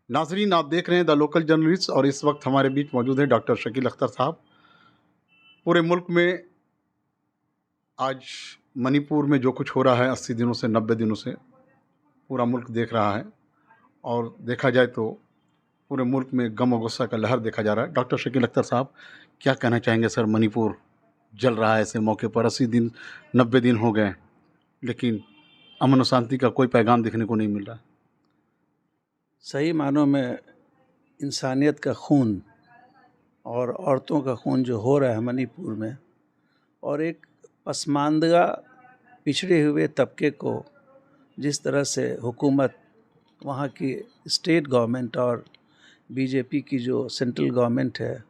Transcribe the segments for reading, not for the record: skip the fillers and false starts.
नाजरीन, आप देख रहे हैं द लोकल जर्नलिस्ट और इस वक्त हमारे बीच मौजूद हैं डॉक्टर शकील अख्तर साहब। पूरे मुल्क में आज मणिपुर में जो कुछ हो रहा है 80 दिनों से 90 दिनों से पूरा मुल्क देख रहा है और देखा जाए तो पूरे मुल्क में गम और गुस्सा का लहर देखा जा रहा है। डॉक्टर शकील अख्तर साहब, क्या कहना चाहेंगे सर? मणिपुर जल रहा है ऐसे मौके पर, 80 दिन 90 दिन हो गए लेकिन अमन और शांति का कोई पैगाम देखने को नहीं मिल रहा। सही मानों में इंसानियत का खून और औरतों का खून जो हो रहा है मणिपुर में, और एक पसमानदा पिछड़े हुए तबके को जिस तरह से हुकूमत, वहाँ की स्टेट गवर्नमेंट और बीजेपी की जो सेंट्रल गवर्नमेंट है,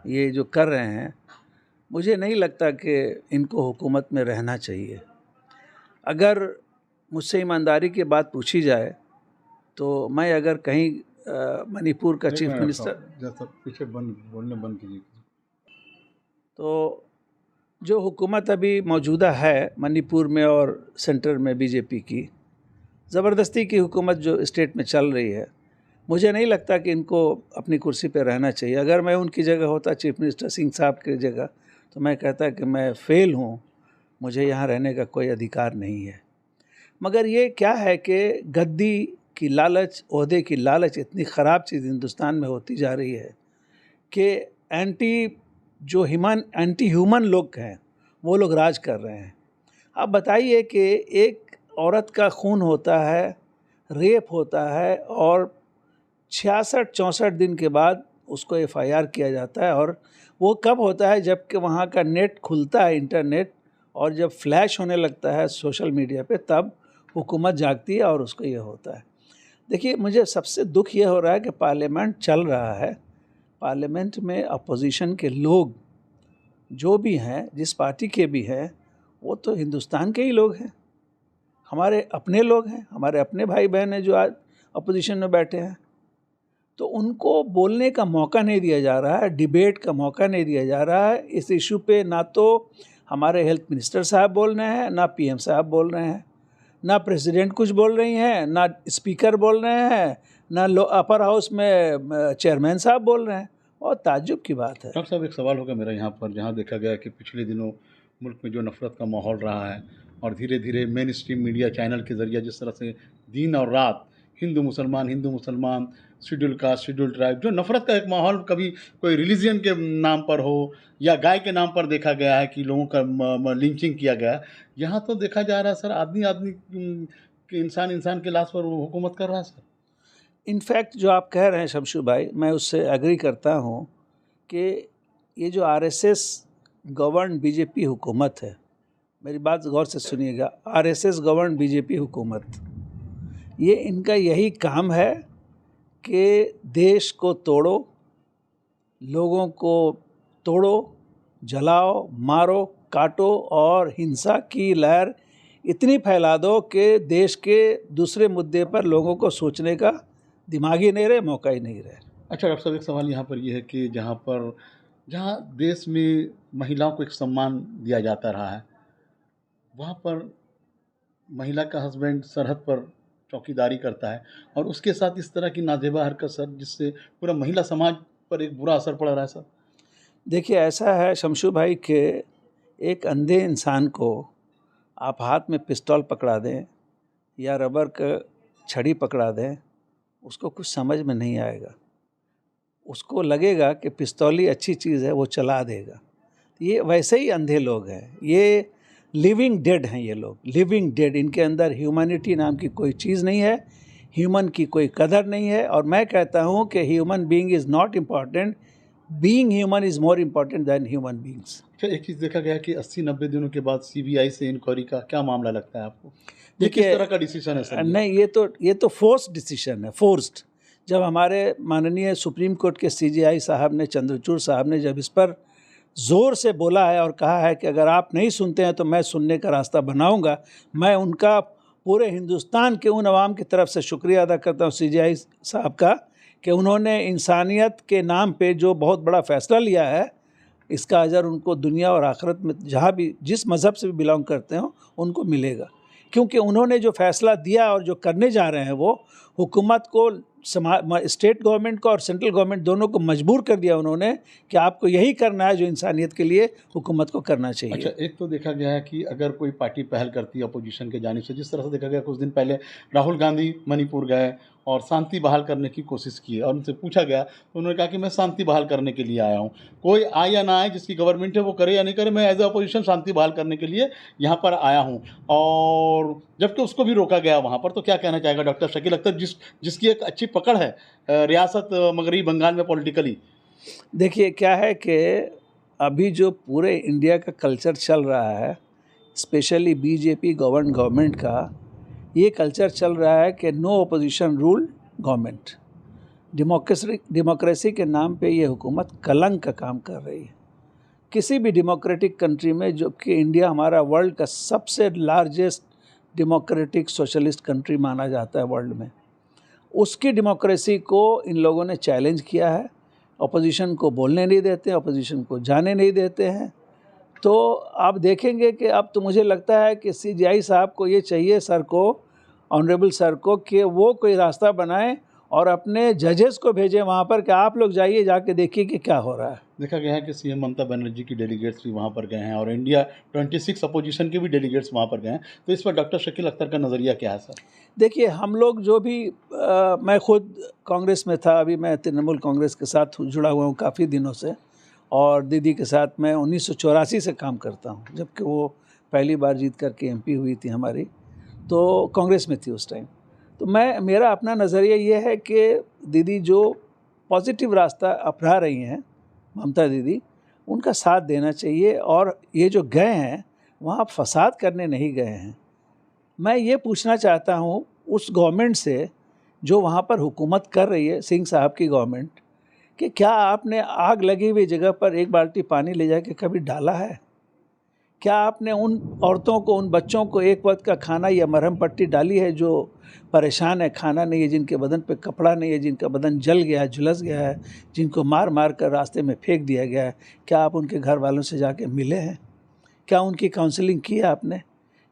ये जो कर रहे हैं, मुझे नहीं लगता कि इनको हुकूमत में रहना चाहिए। अगर मुझसे ईमानदारी की बात पूछी जाए तो मैं अगर कहीं मणिपुर का चीफ मिनिस्टर, पीछे बोलने बंद कीजिए। तो जो हुकूमत अभी मौजूदा है मणिपुर में और सेंटर में बीजेपी की ज़बरदस्ती की हुकूमत जो स्टेट में चल रही है, मुझे नहीं लगता कि इनको अपनी कुर्सी पर रहना चाहिए। अगर मैं उनकी जगह होता, चीफ मिनिस्टर सिंह साहब की जगह, तो मैं कहता कि मैं फ़ेल हूँ, मुझे यहाँ रहने का कोई अधिकार नहीं है। मगर ये क्या है कि गद्दी की लालच, ओहदे की लालच इतनी ख़राब चीज़ हिंदुस्तान में होती जा रही है कि एंटी ह्यूमन लोग हैं वो लोग राज कर रहे हैं। आप बताइए कि एक औरत का खून होता है, रेप होता है और 66-64 दिन के बाद उसको FIR किया जाता है, और वो कब होता है? जबकि वहाँ का नेट खुलता है, इंटरनेट, और जब फ्लैश होने लगता है सोशल मीडिया पे, तब हुकूमत जागती है और उसको ये होता है। देखिए, मुझे सबसे दुख ये हो रहा है कि पार्लियामेंट चल रहा है, पार्लियामेंट में अपोजिशन के लोग जो भी हैं, जिस पार्टी के भी हैं, वो तो हिंदुस्तान के ही लोग हैं, हमारे अपने लोग हैं, हमारे अपने भाई बहन हैं जो आज अपोजिशन में बैठे हैं। तो उनको बोलने का मौका नहीं दिया जा रहा है, डिबेट का मौका नहीं दिया जा रहा है इस इशू पे। ना तो हमारे हेल्थ मिनिस्टर साहब बोल रहे हैं, ना PM साहब बोल रहे हैं, ना प्रेसिडेंट कुछ बोल रही हैं, ना स्पीकर बोल रहे हैं, ना अपर हाउस में चेयरमैन साहब बोल रहे हैं। बहुत ताज्जुब की बात है। डॉक्टर साहब, एक सवाल होगा मेरा यहाँ पर, जहाँ देखा गया कि पिछले दिनों मुल्क में जो नफ़रत का माहौल रहा है और धीरे धीरे मेन स्ट्रीम मीडिया चैनल के ज़रिए जिस तरह से दिन और रात हिंदू मुसलमान, शेड्यूल कास्ट, शेड्यूल ट्राइब, जो नफ़रत का एक माहौल कभी कोई रिलीजन के नाम पर हो या गाय के नाम पर देखा गया है कि लोगों का लिंचिंग किया गया, यहाँ तो देखा जा रहा है सर आदमी के इंसान के लाश पर हुकूमत कर रहा है सर। इनफैक्ट जो आप कह रहे हैं शमशू भाई, मैं उससे एग्री करता हूँ कि ये जो RSS गवर्न बीजेपी हुकूमत है, मेरी बात गौर से सुनिएगा, RSS गवर्न बीजेपी हुकूमत, ये इनका यही काम है कि देश को तोड़ो, लोगों को तोड़ो, जलाओ, मारो, काटो और हिंसा की लहर इतनी फैला दो कि देश के दूसरे मुद्दे पर लोगों को सोचने का दिमाग ही नहीं रहे, मौका ही नहीं रहे। अच्छा डॉक्टर साहब, एक सवाल यहाँ पर ये है कि जहाँ देश में महिलाओं को एक सम्मान दिया जाता रहा है, वहाँ पर महिला का हस्बैंड सरहद पर चौकीदारी करता है और उसके साथ इस तरह की नाजेबा हरकत सर, जिससे पूरा महिला समाज पर एक बुरा असर पड़ रहा है सर। देखिए, ऐसा है शमशू भाई कि एक अंधे इंसान को आप हाथ में पिस्तौल पकड़ा दें या रबर का छड़ी पकड़ा दें, उसको कुछ समझ में नहीं आएगा, उसको लगेगा कि पिस्तौल ही अच्छी चीज़ है, वो चला देगा। ये वैसे ही अंधे लोग हैं, ये लिविंग डेड हैं, ये लोग लिविंग डेड। इनके अंदर ह्यूमैनिटी नाम की कोई चीज़ नहीं है, ह्यूमन की कोई कदर नहीं है। और मैं कहता हूँ कि human being is not important, being human is more important than human beings. फिर एक चीज़ देखा गया कि 80-90 दिनों के बाद CBI से इंक्वायरी का क्या मामला लगता है आपको? ये किस तरह का डिसीजन है सर? नहीं, ये तो फोर्स्ड डिसीजन है, फोर्स्ड। जब हमारे माननीय सुप्रीम कोर्ट के CJI साहब ने, चंद्रचूड़ साहब ने, जब इस पर ज़ोर से बोला है और कहा है कि अगर आप नहीं सुनते हैं तो मैं सुनने का रास्ता बनाऊंगा, मैं उनका पूरे हिंदुस्तान के उन अवाम की तरफ से शुक्रिया अदा करता हूँ CJI साहब का कि उन्होंने इंसानियत के नाम पे जो बहुत बड़ा फ़ैसला लिया है, इसका अजर उनको दुनिया और आखिरत में जहाँ भी, जिस मज़हब से भी बिलोंग करते हो, उनको मिलेगा। क्योंकि उन्होंने जो फैसला दिया और जो करने जा रहे हैं वो हुकूमत को, स्टेट गवर्नमेंट को और सेंट्रल गवर्नमेंट दोनों को मजबूर कर दिया उन्होंने कि आपको यही करना है जो इंसानियत के लिए हुकूमत को करना चाहिए। अच्छा, एक तो देखा गया है कि अगर कोई पार्टी पहल करती है अपोजिशन के जानिब से, जिस तरह से देखा गया कुछ दिन पहले राहुल गांधी मणिपुर गए और शांति बहाल करने की कोशिश की और उनसे पूछा गया तो उन्होंने कहा कि मैं शांति बहाल करने के लिए आया हूँ। कोई आए या ना आए, जिसकी गवर्नमेंट है वो करे या नहीं करे, मैं एज ए अपोजिशन शांति बहाल करने के लिए यहाँ पर आया हूँ। और जबकि उसको भी रोका गया वहाँ पर, तो क्या कहना चाहेगा डॉक्टर शकील अख्तर, जिसकी एक अच्छी पकड़ है रियासत मगरबी बंगाल में पॉलिटिकली? देखिए क्या है कि अभी जो पूरे इंडिया का कल्चर चल रहा है, स्पेशली बीजेपी गवर्नमेंट का, ये कल्चर चल रहा है कि no opposition rule government. Democracy के नाम पे ये हुकूमत कलंक का काम कर रही है। किसी भी डेमोक्रेटिक कंट्री में, जो कि इंडिया हमारा वर्ल्ड का सबसे लार्जेस्ट डेमोक्रेटिक सोशलिस्ट कंट्री माना जाता है वर्ल्ड में, उसकी डेमोक्रेसी को इन लोगों ने चैलेंज किया है। अपोजिशन को बोलने नहीं देते, अपोजिशन को जाने नहीं देते हैं। तो आप देखेंगे कि अब तो मुझे लगता है कि CJI साहब को ये चाहिए, सर को, ऑनरेबल सर को, कि वो कोई रास्ता बनाएं और अपने जजेस को भेजें वहाँ पर कि आप लोग जाइए, जाके देखिए कि क्या हो रहा है। देखा गया है कि सीएम ममता बनर्जी की डेलीगेट्स भी वहाँ पर गए हैं और इंडिया 26 अपोजिशन के भी डेलीगेट्स वहाँ पर गए हैं। तो इस पर डॉक्टर शकील अख्तर का नज़रिया क्या है सर? देखिए हम लोग जो भी मैं खुद कांग्रेस में था, अभी मैं तृणमूल कांग्रेस के साथ जुड़ा हुआ हूँ काफ़ी दिनों से, और दीदी के साथ मैं 1984 से काम करता हूँ, जबकि वो पहली बार जीत करके MP हुई थी हमारी, तो कांग्रेस में थी उस टाइम। तो मेरा अपना नज़रिया ये है कि दीदी जो पॉजिटिव रास्ता अपना रही हैं, ममता दीदी, उनका साथ देना चाहिए। और ये जो गए हैं वहाँ फसाद करने नहीं गए हैं। मैं ये पूछना चाहता हूँ उस गवर्नमेंट से जो वहाँ पर हुकूमत कर रही है, सिंह साहब की गवर्नमेंट, कि क्या आपने आग लगी हुई जगह पर एक बाल्टी पानी ले जाके कभी डाला है? क्या आपने उन औरतों को, उन बच्चों को एक वक्त का खाना या मरहम पट्टी डाली है जो परेशान है, खाना नहीं है, जिनके बदन पे कपड़ा नहीं है, जिनका बदन जल गया है, झुलस गया है, जिनको मार मार कर रास्ते में फेंक दिया गया है? क्या आप उनके घर वालों से जाके मिले हैं? क्या उनकी काउंसलिंग की है आपने?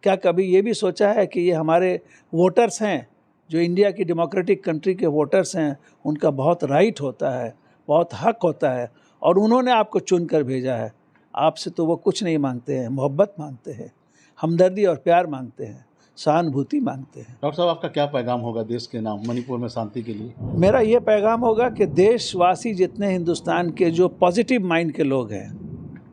क्या कभी ये भी सोचा है कि ये हमारे वोटर्स हैं, जो इंडिया की डेमोक्रेटिक कंट्री के वोटर्स हैं, उनका बहुत राइट होता है, बहुत हक होता है, और उन्होंने आपको चुन कर भेजा है। आपसे तो वो कुछ नहीं मांगते हैं, मोहब्बत मांगते हैं, हमदर्दी और प्यार मांगते हैं, सहानुभूति मांगते हैं। डॉक्टर साहब, आपका क्या पैगाम होगा देश के नाम मणिपुर में शांति के लिए? मेरा ये पैगाम होगा कि देशवासी जितने हिंदुस्तान के जो पॉजिटिव माइंड के लोग हैं,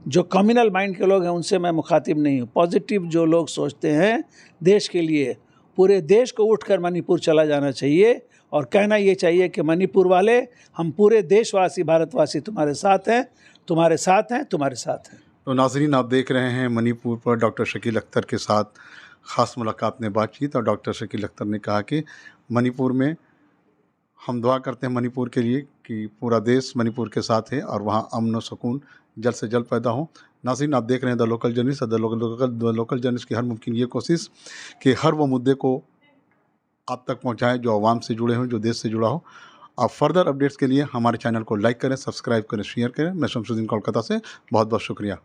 जो कम्युनल माइंड के लोग हैं, उनसे मैं मुखातिब नहीं हूँ। पॉजिटिव जो लोग सोचते हैं देश के लिए, पूरे देश को उठकर मणिपुर चला जाना चाहिए और कहना ये चाहिए कि मणिपुर वाले, हम पूरे देशवासी, भारतवासी तुम्हारे साथ हैं, तुम्हारे साथ हैं, तुम्हारे साथ हैं। तो नाजरीन, आप देख रहे हैं मणिपुर पर डॉक्टर शकील अख्तर के साथ ख़ास मुलाकात में बातचीत, और डॉक्टर शकील अख्तर ने कहा कि मणिपुर में हम दुआ करते हैं मणिपुर के लिए कि पूरा देश मणिपुर के साथ है और वहाँ अमन और सुकून जल्द से जल्द पैदा हो। नाज़रीन, आप देख रहे हैं the local journalist. The local journalist की हर मुमकिन ये कोशिश कि हर वो मुद्दे को आप तक पहुँचाएँ जो आवाम से जुड़े हों, जो देश से जुड़ा हो। आप फर्दर अपडेट्स के लिए हमारे चैनल को लाइक करें, सब्सक्राइब करें, शेयर करें। मैं शमसुद्दीन कोलकाता से बहुत बहुत शुक्रिया।